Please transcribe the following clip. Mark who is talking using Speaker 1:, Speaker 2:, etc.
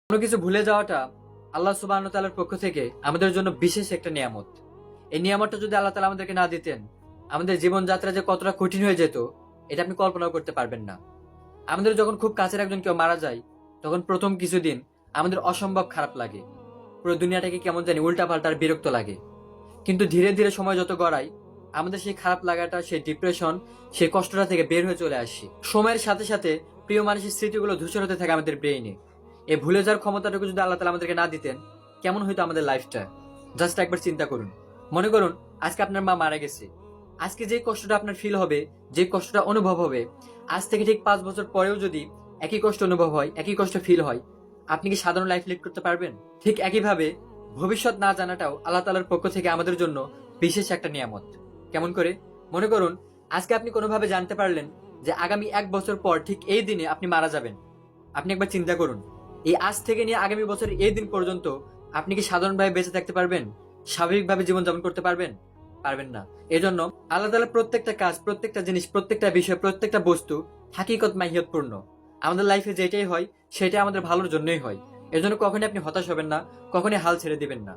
Speaker 1: কোনো কিছু ভুলে যাওয়াটা আল্লাহ সুবহানাহু ওয়া তাআলার পক্ষ থেকে আমাদের জন্য বিশেষ একটা নিয়ামত। এই নিয়ামতটা যদি আল্লাহ তাআলা আমাদেরকে না দিতেন, আমাদের জীবনযাত্রা যে কতটা কঠিন হয়ে যেত, এটা আপনি কল্পনাও করতে পারবেন না। আমাদের যখন খুব কাছের একজন কেউ মারা যায়, তখন প্রথম কিছুদিন আমাদের অসম্ভব খারাপ লাগে। পুরো দুনিয়াটাকে কেমন জানি উল্টাপাল্টা আর বিরক্ত লাগে। কিন্তু ধীরে ধীরে সময় যত গড়ায়, আমাদের সেই খারাপ লাগাটা, সেই ডিপ্রেশন, সেই কষ্টটা থেকে বের হয়ে চলে আসি। সময়ের সাথে সাথে প্রিয় মানুষের স্মৃতিগুলো ধূসর হতে থাকে আমাদের ব্রেইনে। এই ভুলে যাওয়ার ক্ষমতাটুকু যদি আল্লাহ তাআলা আমাদেরকে না দিতেন, কেমন হইতো আমাদের লাইফটা? জাস্ট একবার চিন্তা করুন। মনে করুন আজকে আপনার মা মারা গেছে। আজকে যে কষ্টটা আপনার ফিল হবে, যে কষ্টটা অনুভব হবে, আজ থেকে ঠিক 5 বছর পরেও যদি একই কষ্ট অনুভব হয়, একই কষ্ট ফিল হয়, আপনি কি সাধারণ লাইফ লিড করতে পারবেন? ঠিক একইভাবে ভবিষ্যৎ না জানাটাও আল্লাহ তাআলার পক্ষ থেকে আমাদের জন্য বিশেষ একটা নিয়ামত। কেমন করে? মনে করুন আজকে আপনি কোনোভাবে জানতে পারলেন যে আগামী 1 বছর পর ঠিক এই দিনে আপনি মারা যাবেন। আপনি একবার চিন্তা করুন, এই আজ থেকে নিয়ে আগামী বছরের এই দিন পর্যন্ত আপনি কি সাধারণভাবে বেঁচে থাকতে পারবেন? স্বাভাবিকভাবে জীবনযাপন করতে পারবেন? পারবেন না। এজন্য আল্লাহ তাআলা প্রত্যেকটা কাজ, প্রত্যেকটা জিনিস, প্রত্যেকটা বিষয়, প্রত্যেকটা বস্তু হাকিকত মাহিয়তপূর্ণ। আমাদের লাইফে যেটাই হয় সেটাই আমাদের ভালোর জন্যই হয়। এজন্য কখনই আপনি হতাশ হবেন না, কখনই হাল ছেড়ে দিবেন না।